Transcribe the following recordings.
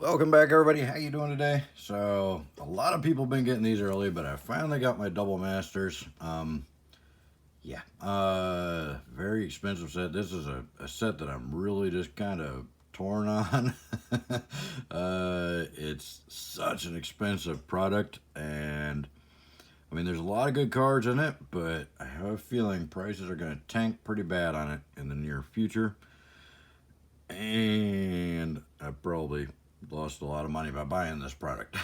Welcome back, everybody. How you doing today? So a lot of people been getting these early, but I finally got my double masters. Very expensive set. This is a set that I'm really just kind of torn on. It's such an expensive product, and I mean, there's a lot of good cards in it, but I have a feeling prices are going to tank pretty bad on it in the near future. And I probably lost a lot of money by buying this product.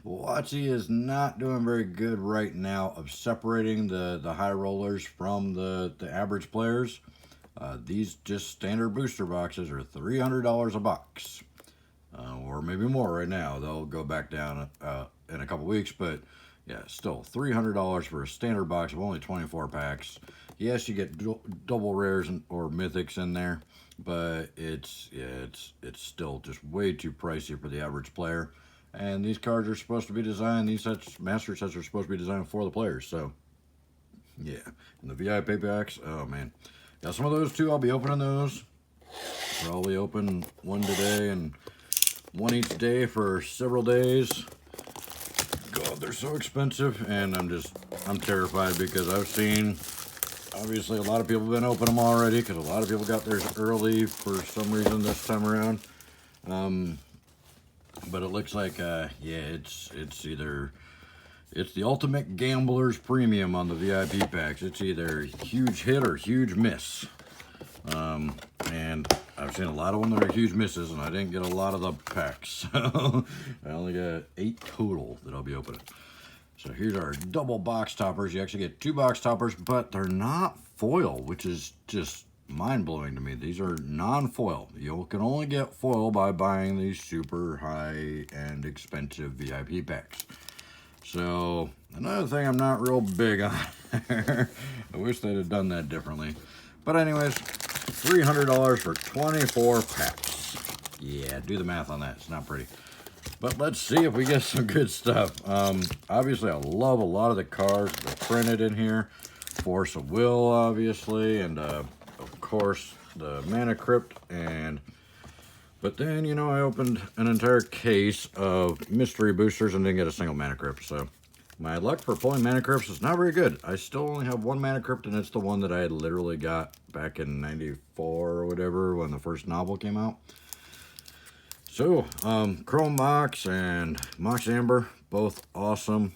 wotc is not doing very good right now of separating the high rollers from the average players. These just standard booster boxes are $300 a box, or maybe more right now. They'll go back down in a couple weeks, but yeah, still $300 for a standard box of only 24 packs. Yes, you get double rares or mythics in there, but it's still just way too pricey for the average player. And these cards are supposed to be designed, these master sets are supposed to be designed for the players. So yeah, and the VIP packs, oh man, got some of those too. I'll be opening those. Probably open one today and one each day for several days. God, they're so expensive, and I'm terrified because I've seen, obviously, a lot of people have been opening them already because a lot of people got theirs early for some reason this time around. But it looks like, it's the ultimate gambler's premium on the VIP packs. It's either huge hit or huge miss. And I've seen a lot of them that are huge misses, and I didn't get a lot of the packs. So I only got 8 total that I'll be opening. So here's our double box toppers. You actually get 2 box toppers, but they're not foil, which is just mind-blowing to me. These are non-foil. You can only get foil by buying these super high-end expensive VIP packs. So another thing I'm not real big on. I wish they'd have done that differently. But anyways, $300 for 24 packs. Yeah, do the math on that. It's not pretty. But let's see if we get some good stuff. Obviously, I love a lot of the cards that are printed in here. Force of Will, obviously, and of course, the Mana Crypt. But then, you know, I opened an entire case of mystery boosters and didn't get a single Mana Crypt. So my luck for pulling Mana Crypts is not very good. I still only have 1 Mana Crypt, and it's the one that I had literally got back in '94 or whatever when the first novel came out. So, Chrome Mox and Mox Amber, both awesome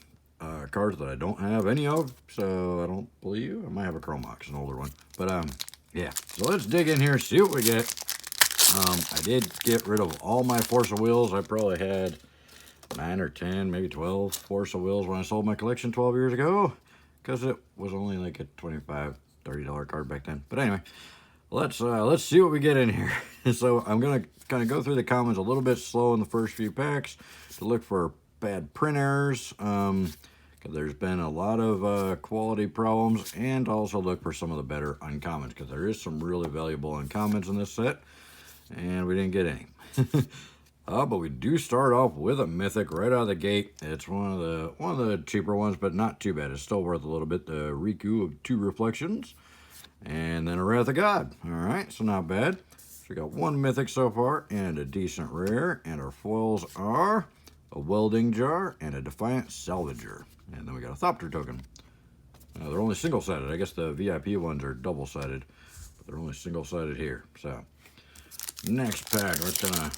cards that I don't have any of, so I don't believe I might have a Chrome Mox, an older one. But, yeah, so let's dig in here, see what we get. I did get rid of all my Force of Wills. I probably had 9 or 10, maybe 12 Force of Wills when I sold my collection 12 years ago, because it was only like a $25, $30 card back then. But anyway, let's see what we get in here. So I'm gonna kind of go through the commons a little bit slow in the first few packs to look for bad print errors, because there's been a lot of quality problems, and also look for some of the better uncommons, because there is some really valuable uncommons in this set, and we didn't get any. But we do start off with a mythic right out of the gate. It's one of the cheaper ones, but not too bad. It's still worth a little bit. The Riku of 2 Reflections, and then a Wrath of God. All right, so not bad. So we got 1 mythic so far and a decent rare, and our foils are a Welding Jar and a Defiant Salvager, and then we got a Thopter token. They're only single-sided. I guess the VIP ones are double-sided, but they're only single-sided here. So next pack, I'm gonna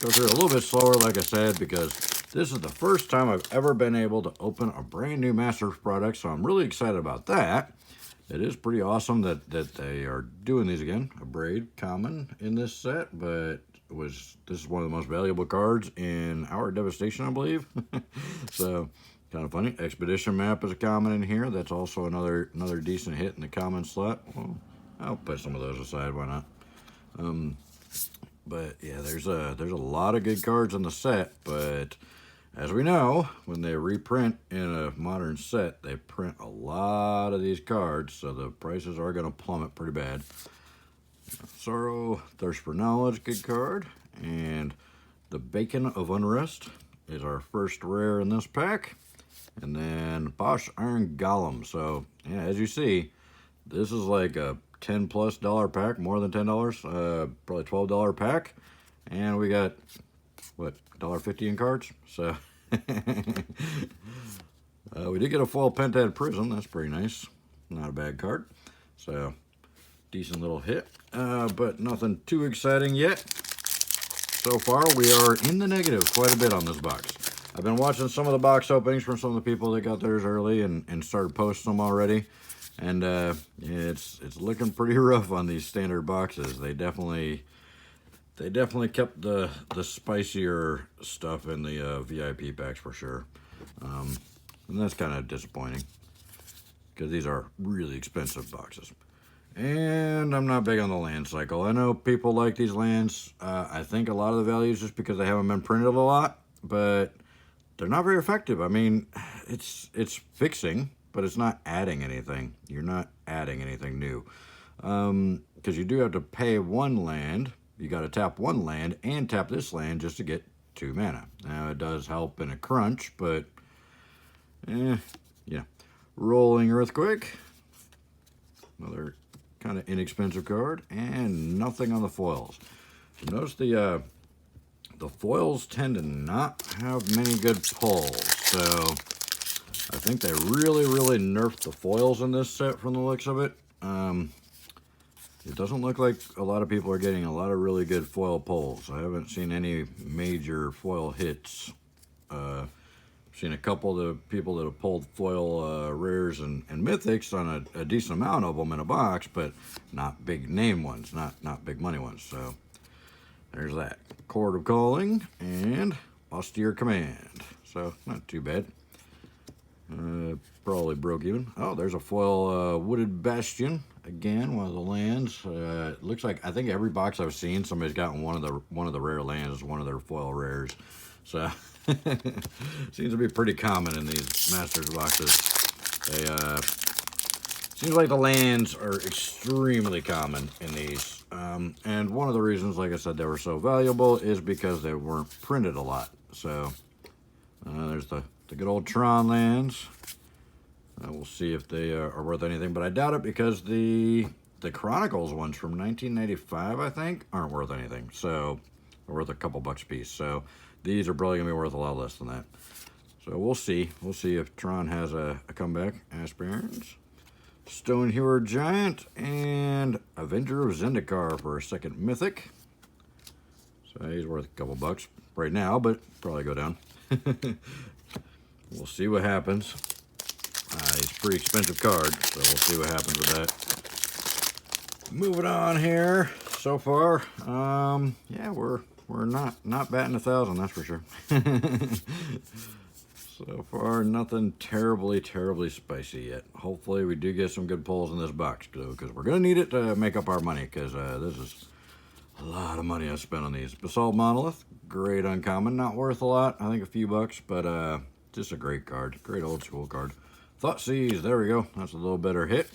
go through it a little bit slower, like I said, because this is the first time I've ever been able to open a brand new Masters product, so I'm really excited about that. It is pretty awesome that they are doing these again. A Braid common in this set, but this is one of the most valuable cards in Hour of Devastation, I believe. So kind of funny. Expedition Map is a common in here. That's also another decent hit in the common slot. Well, I'll put some of those aside. Why not? But yeah, there's a lot of good cards in the set, but as we know, when they reprint in a modern set, they print a lot of these cards, so the prices are going to plummet pretty bad. Sorrow, Thirst for Knowledge, good card. And the Bacon of Unrest is our first rare in this pack. And then Bosch Iron Golem. So, yeah, as you see, this is like a $10+ pack, more than $10, probably $12 pack. And we got what, $1.50 in cards. So we did get a foil Pentad Prism. That's pretty nice. Not a bad card. So decent little hit, but nothing too exciting yet. So far, we are in the negative quite a bit on this box. I've been watching some of the box openings from some of the people that got theirs early and started posting them already. And yeah, it's looking pretty rough on these standard boxes. They definitely kept the spicier stuff in the VIP packs for sure. And that's kind of disappointing because these are really expensive boxes. And I'm not big on the land cycle. I know people like these lands. I think a lot of the value is just because they haven't been printed a lot, but they're not very effective. I mean, it's fixing, but it's not adding anything. You're not adding anything new. Because you do have to pay one land. You got to tap one land and tap this land just to get 2 mana. Now, it does help in a crunch, but yeah. Rolling Earthquake. Another kind of inexpensive card, and nothing on the foils. So notice the foils tend to not have many good pulls, so I think they really nerfed the foils in this set from the looks of it. It doesn't look like a lot of people are getting a lot of really good foil pulls. I haven't seen any major foil hits. Seen a couple of the people that have pulled foil rares and mythics on a decent amount of them in a box, but not big name ones, not big money ones. So there's that. Chord of Calling and Austere Command. So not too bad. Probably broke even. Oh, there's a foil Wooded Bastion. Again, one of the lands. It looks like, I think every box I've seen, somebody's gotten one of the rare lands as one of their foil rares. So seems to be pretty common in these Masters boxes. They seems like the lands are extremely common in these. And one of the reasons, like I said, they were so valuable is because they weren't printed a lot. So there's the good old Tron lands. We'll see if they are worth anything, but I doubt it because the Chronicles ones from 1995, I think, aren't worth anything. So they're worth a couple bucks a piece. So these are probably going to be worth a lot less than that. So we'll see. We'll see if Tron has a comeback. Aspirants, Stonehewer Giant, and Avenger of Zendikar for a second mythic. So he's worth a couple bucks right now, but probably go down. We'll see what happens. He's a pretty expensive card, so we'll see what happens with that. Moving on here. So far, yeah, we're not batting 1,000, that's for sure. So far, nothing terribly spicy yet. Hopefully, we do get some good pulls in this box, because we're going to need it to make up our money, because this is a lot of money I spent on these. Basalt Monolith, great uncommon, not worth a lot, I think a few bucks, but just a great card, great old school card. Thoughtseize, there we go, that's a little better hit.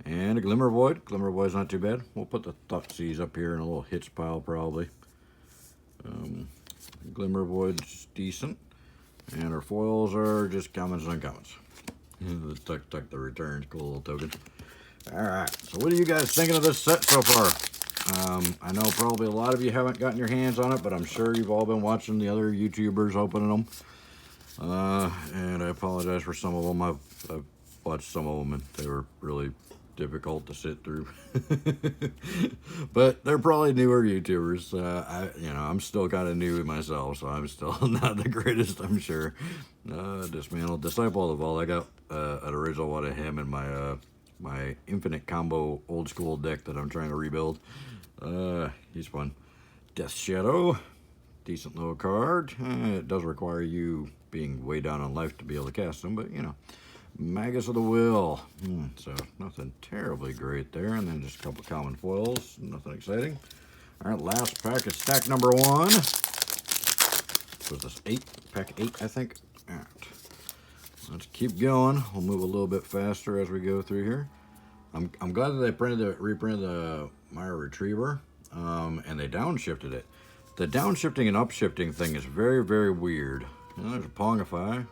And a Glimmer Void. Glimmer Void's not too bad. We'll put the Thoughtseize up here in a little hits pile, probably. Glimmer Void's decent. And our foils are just commons and uncommons. Let's tuck the returns. Cool little token. Alright, so what are you guys thinking of this set so far? I know probably a lot of you haven't gotten your hands on it, but I'm sure you've all been watching the other YouTubers opening them. And I apologize for some of them. I've watched some of them, and they were really difficult to sit through. But they're probably newer YouTubers. I'm still kind of new myself, so I'm still not the greatest, I'm sure. Dismantled Disciple of the Vault. I got an original one of him in my infinite combo old school deck that I'm trying to rebuild. He's fun. Death Shadow, decent little card. It does require you being way down on life to be able to cast them, but you know. Magus of the Will. So nothing terribly great there. And then just a couple common foils. Nothing exciting. All right, last pack is stack number 1. Was this 8? Pack 8, I think. All right. Let's keep going. We'll move a little bit faster as we go through here. I'm glad that they reprinted the Mire Retriever, and they downshifted it. The downshifting and upshifting thing is very, very weird. There's a Pongify.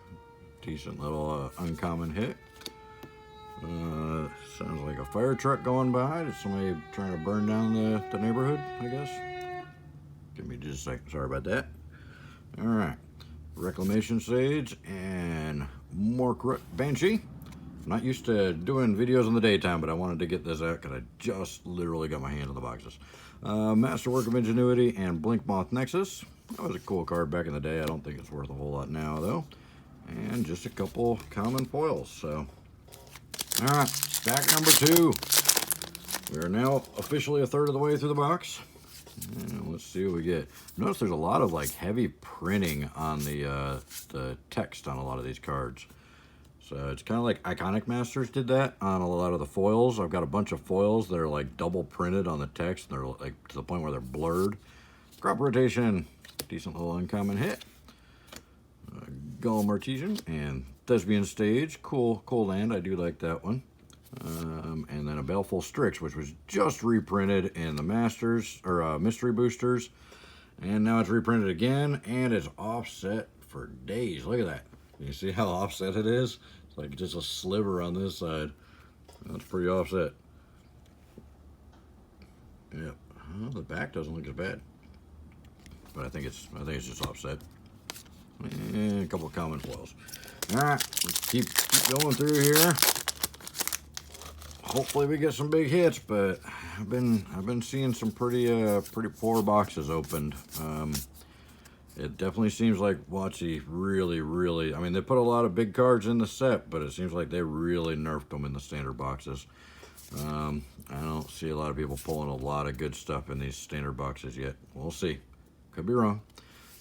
Decent little uncommon hit. Sounds like a fire truck going by. Is somebody trying to burn down the neighborhood, I guess? Give me just a second. Sorry about that. All right, Reclamation Sage and Morkrut Banshee. I'm not used to doing videos in the daytime, but I wanted to get this out because I just literally got my hand on the boxes. Masterwork of Ingenuity and Blinkmoth Nexus. That was a cool card back in the day. I don't think it's worth a whole lot now, though. And just a couple common foils. So, all right, stack number 2. We are now officially a third of the way through the box. And let's see what we get. Notice there's a lot of like heavy printing on the text on a lot of these cards. So it's kind of like Iconic Masters did that on a lot of the foils. I've got a bunch of foils that are like double printed on the text. And they're like to the point where they're blurred. Crop Rotation, decent little uncommon hit. Golem Artesian and Thespian Stage, cool land. I do like that one. And then a Baleful Strix, which was just reprinted in the Masters or Mystery Boosters, and now it's reprinted again, and it's offset for days. Look at that. You see how offset it is? It's like just a sliver on this side. That's pretty offset. Yep. Well, the back doesn't look as bad, but I think it's just offset. And a couple of common foils. All right, let's keep going through here. Hopefully we get some big hits, but I've been seeing some pretty poor boxes opened. It definitely seems like wotc really, I mean, they put a lot of big cards in the set, but it seems like they really nerfed them in the standard boxes. I don't see a lot of people pulling a lot of good stuff in these standard boxes yet. We'll see. Could be wrong.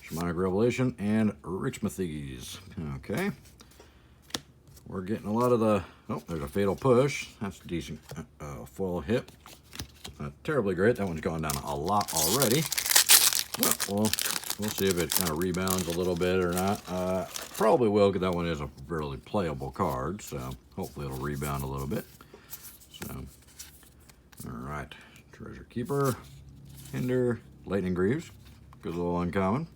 Shamanic Revelation and Richmathese. Okay. We're getting a lot of the... Oh, there's a Fatal Push. That's a decent foil hit. Not terribly great. That one's gone down a lot already. Well, we'll see if it kind of rebounds a little bit or not. Probably will, because that one is a fairly playable card. So hopefully it'll rebound a little bit. So, all right. Treasure Keeper. Hinder. Lightning Greaves. Good little uncommon.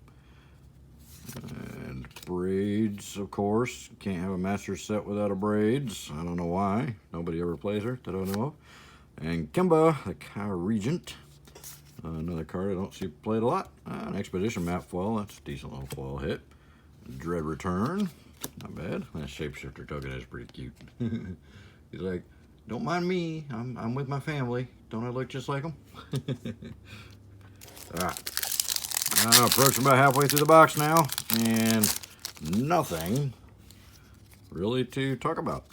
And Braids, of course. Can't have a master set without a Braids. I don't know why. Nobody ever plays her that I know of. And Kimba, the Cow Regent. Another card I don't see played a lot. An Expedition Map foil. That's a decent little foil hit. Dread Return. Not bad. That Shapeshifter token is pretty cute. He's like, don't mind me. I'm with my family. Don't I look just like them? All right. Approaching about halfway through the box now, and nothing really to talk about.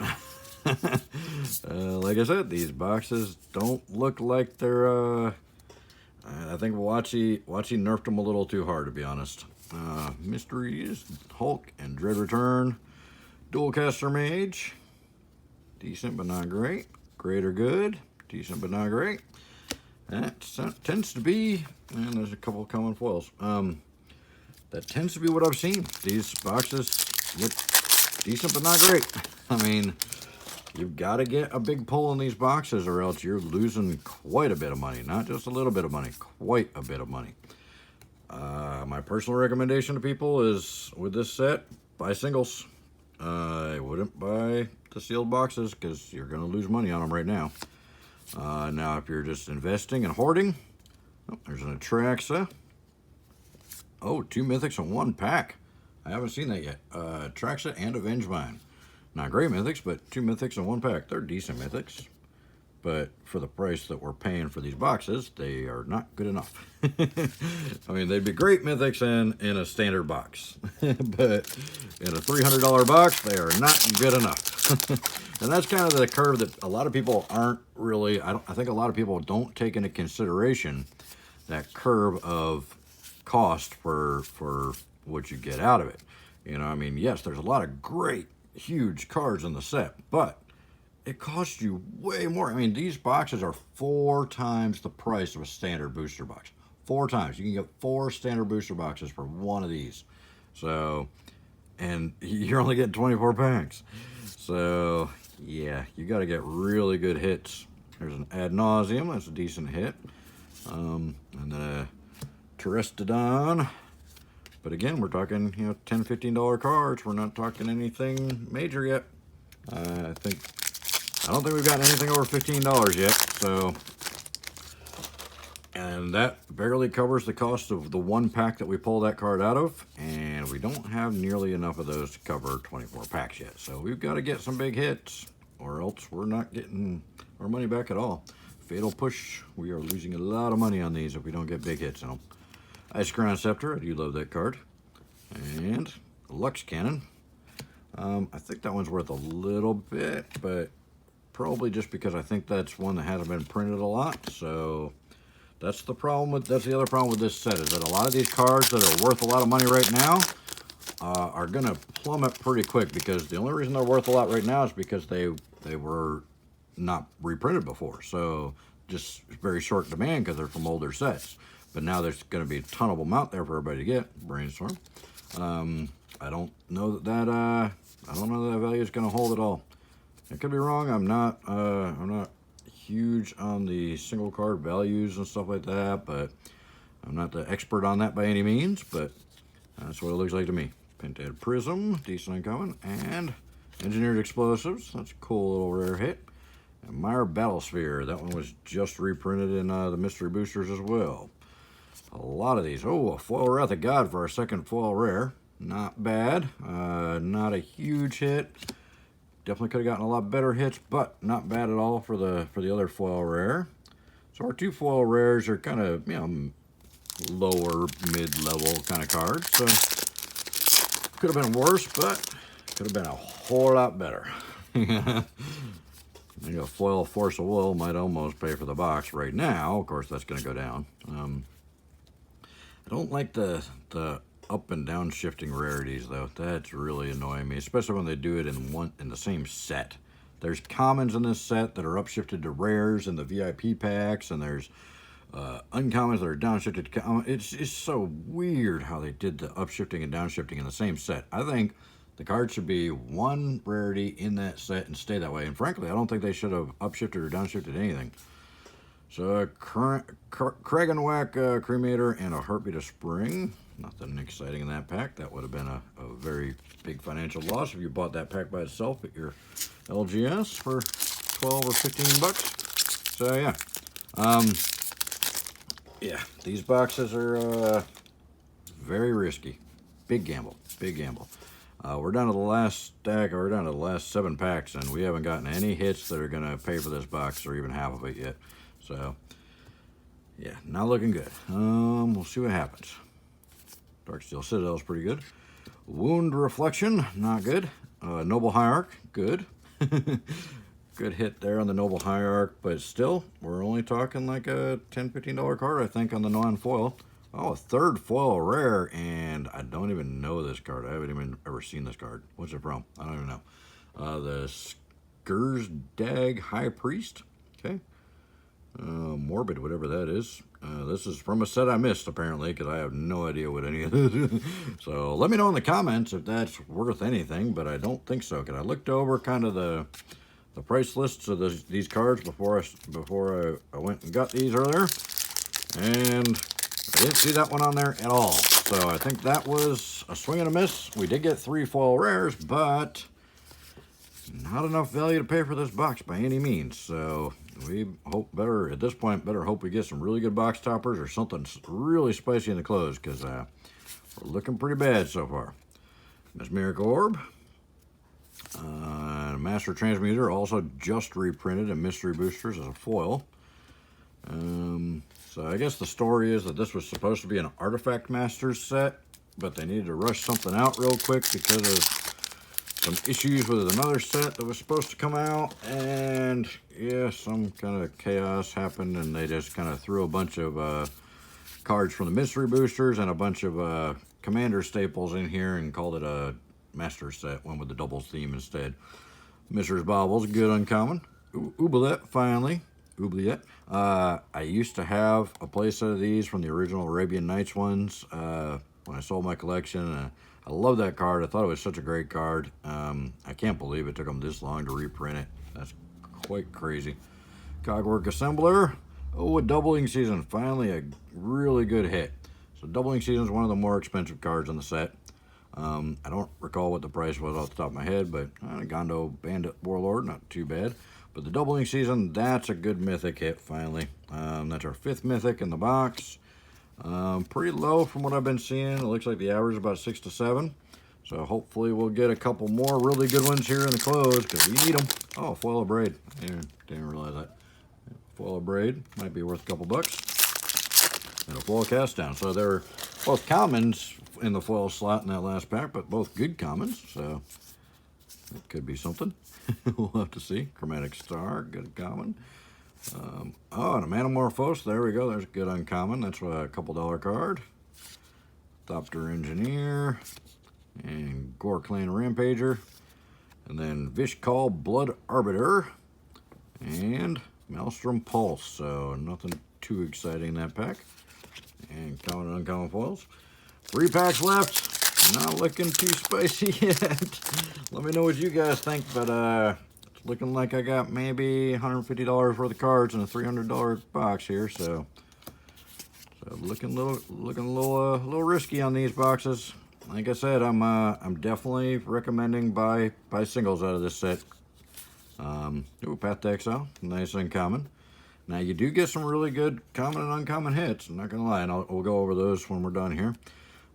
Like I said, these boxes don't look like they're, I think wotc nerfed them a little too hard, to be honest. Mysteries, Hulk, and Dread Return. Dualcaster Mage, decent but not great. Great or good, decent but not great. That tends to be, and there's a couple of common foils. That tends to be what I've seen. These boxes look decent but not great. I mean, you've got to get a big pull in these boxes or else you're losing quite a bit of money. Not just a little bit of money, quite a bit of money. My personal recommendation to people is, with this set, buy singles. I wouldn't buy the sealed boxes because you're going to lose money on them right now. Now, if you're just investing and hoarding, oh, there's an Atraxa. Oh, 2 mythics in 1 pack. I haven't seen that yet. Atraxa and Avengemind. Not great mythics, but 2 mythics in 1 pack. They're decent mythics. But for the price that we're paying for these boxes, they are not good enough. I mean, they'd be great mythics in a standard box. But in a $300 box, they are not good enough. And that's kind of the curve that a lot of people aren't really, I think a lot of people don't take into consideration that curve of cost for what you get out of it. You know, I mean, yes, there's a lot of great, huge cards in the set, but it costs you way more. I mean, these boxes are 4 times the price of a standard booster box. 4 times. You can get 4 standard booster boxes for one of these. So, and you're only getting 24 packs. So, yeah, you got to get really good hits. There's an Ad Nauseam. That's a decent hit. And then a Terestodon. But again, we're talking, you know, $10, $15 cards. We're not talking anything major yet. I don't think we've gotten anything over $15 yet. So And that barely covers the cost of the one pack that we pull that card out of. And we don't have nearly enough of those to cover 24 packs yet. So we've got to get some big hits, or else we're not getting our money back at all. Fatal Push, we are losing a lot of money on these if we don't get big hits in them. Ice Crown Scepter, I do love that card. And Lux Cannon. I think that one's worth a little bit, but probably just because I think that's one that hasn't been printed a lot. So that's the problem with, that's the other problem with this set, is that a lot of these cards that are worth a lot of money right now are gonna plummet pretty quick, because the only reason they're worth a lot right now is because they were not reprinted before. So just very short demand because they're from older sets. But now there's going to be a ton of them out there for everybody to get. Brainstorm. I don't know that I don't know that value is going to hold at all. I could be wrong. I'm not huge on the single card values and stuff like that, but I'm not the expert on that by any means. But that's what it looks like to me. Pinted Prism, decent uncommon, and Engineered Explosives. That's a cool little rare hit. And Meyer Battlesphere. That one was just reprinted in the mystery boosters as well. A lot of these. Oh, a foil Wrath of God for our second foil rare. Not bad. Not a huge hit. Definitely could have gotten a lot better hits, but not bad at all for the other foil rare. So our two foil rares are kind of, you know, lower mid-level kind of cards. So could have been worse, but could have been a whole lot better. Maybe a foil Force of Will might almost pay for the box right now. Of course, that's going to go down. I don't like the up and down shifting rarities though. That's really annoying me, especially when they do it in the same set. There's commons in this set that are upshifted to rares in the VIP packs, and there's uncommons that are downshifted to it's so weird how they did the upshifting and downshifting in the same set. I think the card should be one rarity in that set and stay that way. And frankly, I don't think they should have upshifted or downshifted anything. So, Kragenwhack Cremator and a Heartbeat of Spring. Nothing exciting in that pack. That would have been a very big financial loss if you bought that pack by itself at your LGS for 12 or 15 bucks. So, yeah. Yeah, these boxes are very risky. Big gamble. Big gamble. We're down to the last stack, or we're down to the last 7 packs, and we haven't gotten any hits that are going to pay for this box, or even half of it yet. So, yeah, not looking good. We'll see what happens. Darksteel Citadel is pretty good. Wound Reflection, not good. Noble Hierarch, good. Good hit there on the Noble Hierarch, but still, we're only talking like a $10, $15 card, I think, on the non-foil. Oh, a third foil rare, and I don't even know this card. I haven't even ever seen this card. What's it from? I don't even know. The Skursdag High Priest. Okay. Morbid, whatever that is. This is from a set I missed, apparently, because I have no idea what any of this is. So let me know in the comments if that's worth anything, but I don't think so, because I looked over kind of the price lists of these cards before I went and got these earlier, and I didn't see that one on there at all. So I think that was a swing and a miss. We did get 3 foil rares, but not enough value to pay for this box by any means. So we hope at this point, better hope we get some really good box toppers or something really spicy in the close, because we're looking pretty bad so far. Mesmeric Orb. Master Transmuter, also just reprinted in Mystery Boosters as a foil. So I guess the story is that this was supposed to be an Artifact Masters set, but they needed to rush something out real quick because of some issues with another set that was supposed to come out, and yeah, some kind of chaos happened, and they just kind of threw a bunch of cards from the Mystery Boosters and a bunch of Commander staples in here and called it a Master set, one with the doubles theme instead. Mrs. Baubles, good uncommon. Oubliette, finally. Oubliette. I used to have a playset of these from the original Arabian Nights ones when I sold my collection. I love that card. I thought it was such a great card. I can't believe it took them this long to reprint it. That's quite crazy. Cogwork Assembler. Oh, a Doubling Season. Finally, a really good hit. So Doubling Season is one of the more expensive cards on the set. I don't recall what the price was off the top of my head, but Gondo Bandit Warlord, not too bad. But the doubling season, that's a good mythic hit finally. That's our 5th mythic in the box. Pretty low from what I've been seeing. It looks like the average is about 6 to 7. So hopefully we'll get a couple more really good ones here in the close because we need them. Oh, foil of braid. Didn't realize that. Foil of braid might be worth a couple bucks. And a foil cast down. So they're both commons in the foil slot in that last pack, but both good commons. So it could be something. We'll have to see. Chromatic Star, good common. Oh, and a Manamorphose. There we go. There's a good uncommon. That's a couple dollar card. Thopter Engineer. And Gore Clan Rampager. And then Vishkal Blood Arbiter. And Maelstrom Pulse. So nothing too exciting in that pack. And common and uncommon foils. 3 packs left. Not looking too spicy yet. Let me know what you guys think, but it's looking like I got maybe $150 worth of cards in a $300 box here, so looking a little risky on these boxes. Like I said, I'm definitely recommending buy singles out of this set. Ooh, Path to Exile, nice uncommon. Now you do get some really good common and uncommon hits. I'm not gonna lie, and we'll go over those when we're done here.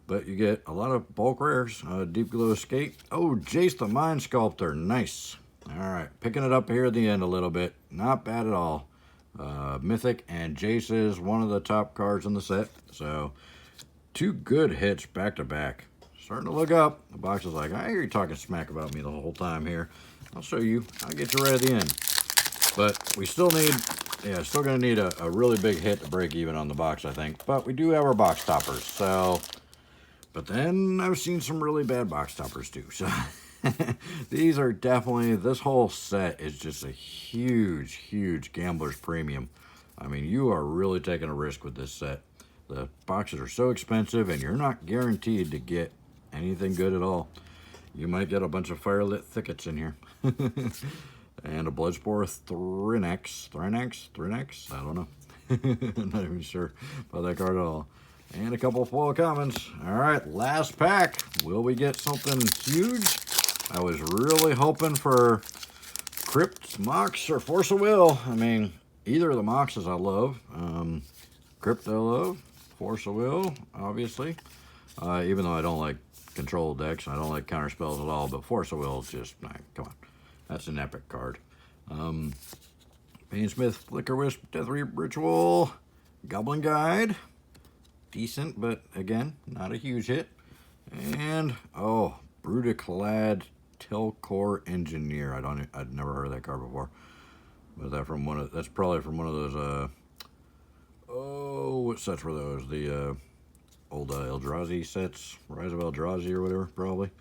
But you get a lot of bulk rares. Deep Glow Escape. Oh, Jace the Mind Sculptor. Nice. All right, picking it up here at the end a little bit. Not bad at all. Mythic, and Jace is one of the top cards in the set. So 2 good hits back to back. Starting to look up. The box is like, I hear you talking smack about me the whole time here. I'll show you. I'll get you right at the end. But we still need, still going to need a really big hit to break even on the box, I think. But we do have our box toppers, so... But then I've seen some really bad box toppers too. So these are definitely, this whole set is just a huge, huge gambler's premium. I mean, you are really taking a risk with this set. The boxes are so expensive and you're not guaranteed to get anything good at all. You might get a bunch of Firelit Thickets in here. And a Bloodspore Thrynax? I don't know. I'm not even sure about that card at all. And a couple of foil commons. All right, last pack. Will we get something huge? I was really hoping for Crypt, Mox, or Force of Will. I mean, either of the Moxes I love. Crypt I love. Force of Will, obviously. Even though I don't like control decks, I don't like counter spells at all, but Force of Will is just, nah, come on. That's an epic card. Painsmith, Flicker Wisp, Death Ritual, Goblin Guide. Decent, but again, not a huge hit. And oh, Brutaclad Telcor Engineer. I'd never heard of that card before. Was that from one of? That's probably from one of those. What sets were those? The old Eldrazi sets, Rise of Eldrazi or whatever. Probably.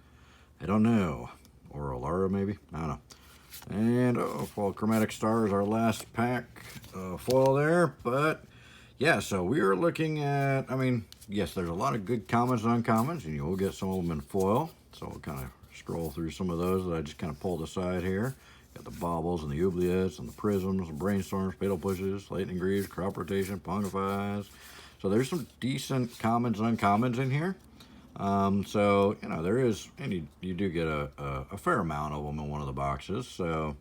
I don't know. Or Alara maybe. I don't know. And foil Chromatic Star is our last pack foil there, but. Yeah, so we are looking at, I mean, yes, there's a lot of good commons and uncommons, and you will get some of them in foil. So we'll kind of scroll through some of those that I just kind of pulled aside here. Got the Baubles and the Oubliettes and the Prisms, the Brainstorms, Fatal Pushes, Lightning Greaves, Crop Rotation, Pongifies. So there's some decent commons and uncommons in here. So, you know, there is, and you do get a fair amount of them in one of the boxes. So,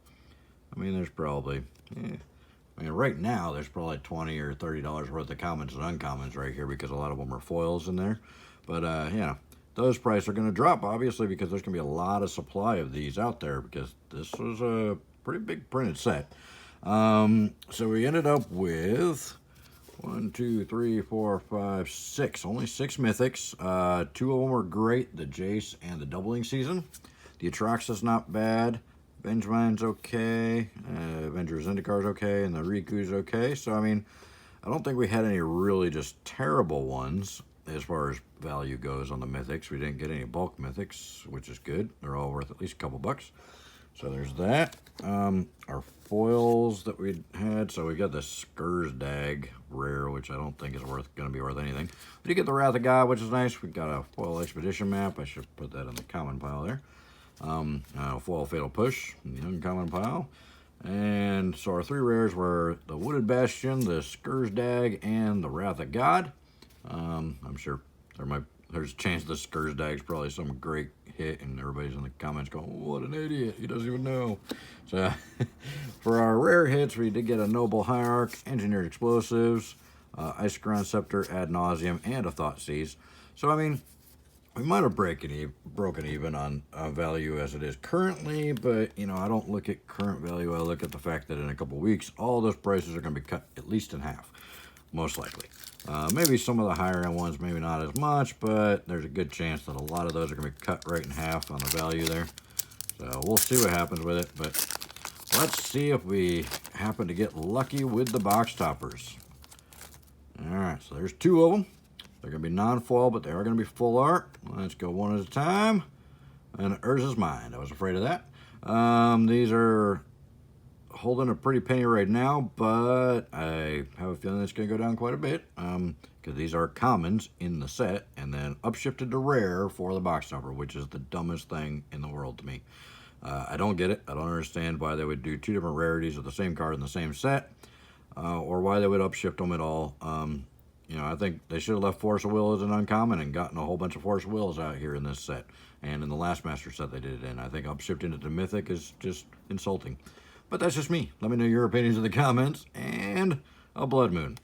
I mean, there's probably, I mean, right now, there's probably $20 or $30 worth of commons and uncommons right here because a lot of them are foils in there. But, yeah, those prices are going to drop, obviously, because there's going to be a lot of supply of these out there because this was a pretty big printed set. So we ended up with 1, 2, 3, 4, 5, 6. Only 6 mythics. 2 of them were great, the Jace and the Doubling Season. The Atraxa's not bad. Vengemine's okay, Avengers Zendikar okay, and the Riku's okay. So, I mean, I don't think we had any really just terrible ones as far as value goes on the mythics. We didn't get any bulk mythics, which is good. They're all worth at least a couple bucks. So there's that. Our foils that we had. So we got the Skursdag rare, which I don't think is going to be worth anything. We did get the Wrath of God, which is nice. We got a foil expedition map. I should put that in the common pile there. Foil Fatal Push in the uncommon pile. And so our 3 rares were the Wooded Bastion, the Skursdag, and the Wrath of God. I'm sure there's a chance the Skursdag's probably some great hit, and everybody's in the comments going, what an idiot, he doesn't even know. So for our rare hits, we did get a Noble Hierarch, Engineered Explosives, Isochron Scepter, Ad Nauseam, and a Thoughtseize. So I mean, we might have broken even on value as it is currently, but you know, I don't look at current value. I look at the fact that in a couple weeks, all those prices are going to be cut at least in half, most likely. Maybe some of the higher end ones, maybe not as much, but there's a good chance that a lot of those are going to be cut right in half on the value there. So we'll see what happens with it, but let's see if we happen to get lucky with the box toppers. All right, so there's 2 of them. They're going to be non-foil, but they are going to be full art. Let's go one at a time. And Urza's Mind. I was afraid of that. These are holding a pretty penny right now, but I have a feeling it's going to go down quite a bit. Because these are commons in the set, and then upshifted to rare for the box topper, which is the dumbest thing in the world to me. I don't get it. I don't understand why they would do 2 different rarities of the same card in the same set, or why they would upshift them at all. You know, I think they should have left Force of Will as an uncommon and gotten a whole bunch of Force of Wills out here in this set. And in the last Master set they did it in. I think upshifting it to Mythic is just insulting. But that's just me. Let me know your opinions in the comments. And a Blood Moon.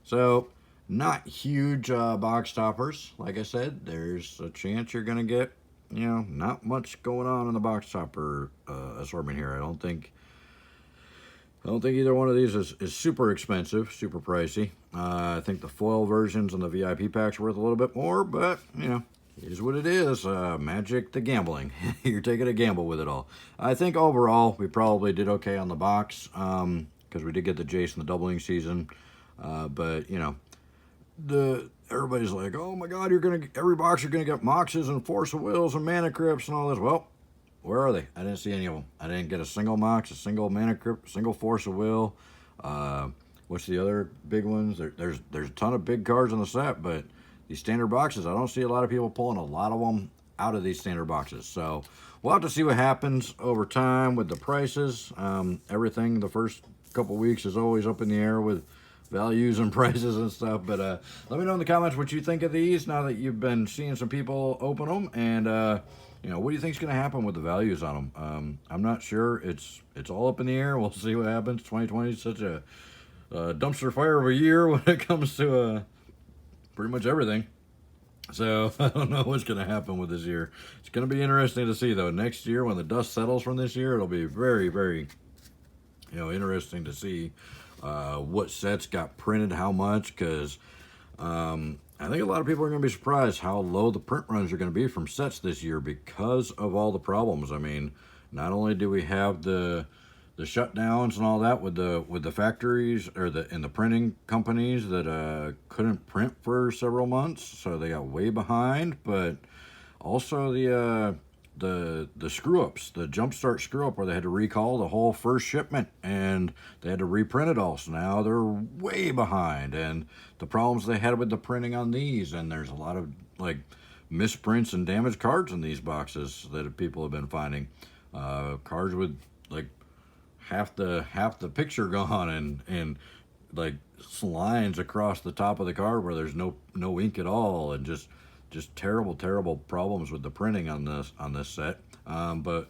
So, not huge box toppers. Like I said, there's a chance you're going to get, you know, not much going on in the box topper assortment here. I don't think either one of these is super expensive, super pricey. I think the foil versions and the VIP packs are worth a little bit more, but, you know, it is what it is. Magic the gambling. You're taking a gamble with it all. I think overall, we probably did okay on the box, because we did get the Jace in the doubling season. But, you know, everybody's like, oh my god, every box you're going to get Moxes and Force of Wills and Mana Crypts and all this. Well, where are they? I didn't see any of them. I didn't get a single Mox, a single Mana Crypt, single Force of Will. What's the other big ones? There's a ton of big cards in the set, but these standard boxes, I don't see a lot of people pulling a lot of them out of these standard boxes. So we'll have to see what happens over time with the prices. Everything the first couple weeks is always up in the air with values and prices and stuff. But let me know in the comments what you think of these now that you've been seeing some people open them. And you know, what do you think is going to happen with the values on them? I'm not sure. It's all up in the air. We'll see what happens. 2020 is such a dumpster fire of a year when it comes to pretty much everything. So I don't know what's going to happen with this year. It's going to be interesting to see, though. Next year, when the dust settles from this year, it'll be very, very, you know, interesting to see what sets got printed, how much, because I think a lot of people are going to be surprised how low the print runs are going to be from sets this year because of all the problems. I mean, not only do we have the shutdowns and all that with the factories or the printing companies that couldn't print for several months, so they got way behind, but also the screw ups, the jumpstart screw up where they had to recall the whole first shipment and they had to reprint it all. So now they're way behind, and the problems they had with the printing on these, and there's a lot of like misprints and damaged cards in these boxes that people have been finding. Cards with like half the picture gone and like lines across the top of the card where there's no ink at all, and just terrible problems with the printing on this set. But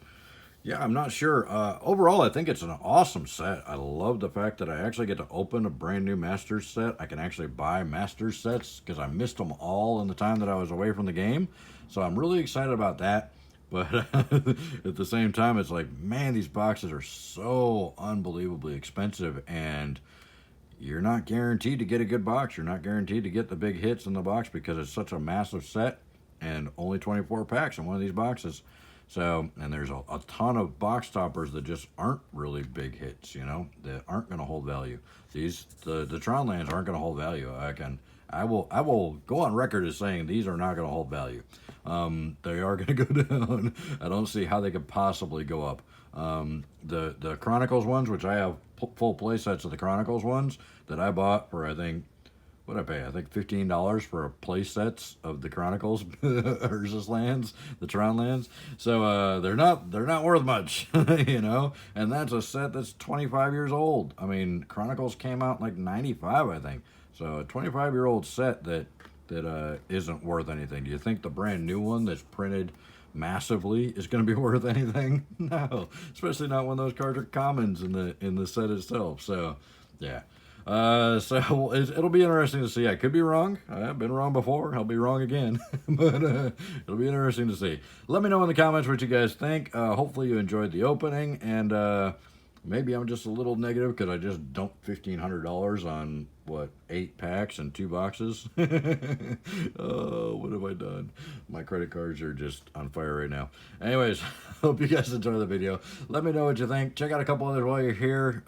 yeah, I'm not sure. Overall, I think it's an awesome set. I love the fact that I actually get to open a brand new Masters set. I can actually buy Masters sets because I missed them all in the time that I was away from the game. So I'm really excited about that. But at the same time, it's like, man, these boxes are so unbelievably expensive, and you're not guaranteed to get a good box. You're not guaranteed to get the big hits in the box because it's such a massive set and only 24 packs in one of these boxes. So, and there's a ton of box toppers that just aren't really big hits, you know, that aren't going to hold value. The Tron lands aren't going to hold value. I will go on record as saying these are not going to hold value. They are going to go down. I don't see how they could possibly go up. The Chronicles ones, which I have full play sets of the Chronicles ones that I bought for, I think, what did I pay? I think $15 for a play sets of the Chronicles Urza's lands, the Tron lands. So they're not worth much, you know. And that's a set that's 25 years old. I mean, Chronicles came out in like '95, I think. So a 25-year-old set that that isn't worth anything? Do you think the brand new one that's printed massively is going to be worth anything? No, especially not when those cards are commons in the set itself. So yeah, so it'll be interesting to see. I could be wrong. I've been wrong before. I'll be wrong again. But it'll be interesting to see. Let me know in the comments what you guys think. Hopefully you enjoyed the opening, and maybe I'm just a little negative because I just dumped $1,500 on, what, 8 packs and 2 boxes? Oh, what have I done? My credit cards are just on fire right now. Anyways, hope you guys enjoy the video. Let me know what you think. Check out a couple others while you're here.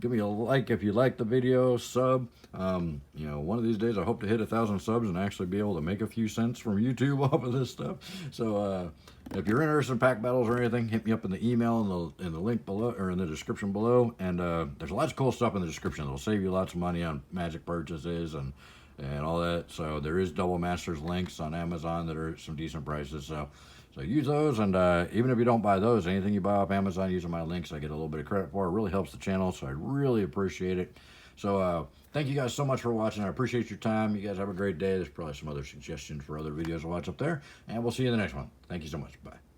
Give me a like if you like the video, sub. You know, one of these days I hope to hit 1,000 subs and actually be able to make a few cents from YouTube off of this stuff. So if you're interested in pack battles or anything, hit me up in the email in the link below, or in the description below. And there's lots of cool stuff in the description that'll save you lots of money on Magic purchases and all that. So there is Double Masters links on Amazon that are some decent prices. So use those, and even if you don't buy those, anything you buy off Amazon using my links, I get a little bit of credit for. It really helps the channel, so I really appreciate it. So thank you guys so much for watching. I appreciate your time. You guys have a great day. There's probably some other suggestions for other videos to watch up there, and we'll see you in the next one. Thank you so much. Bye.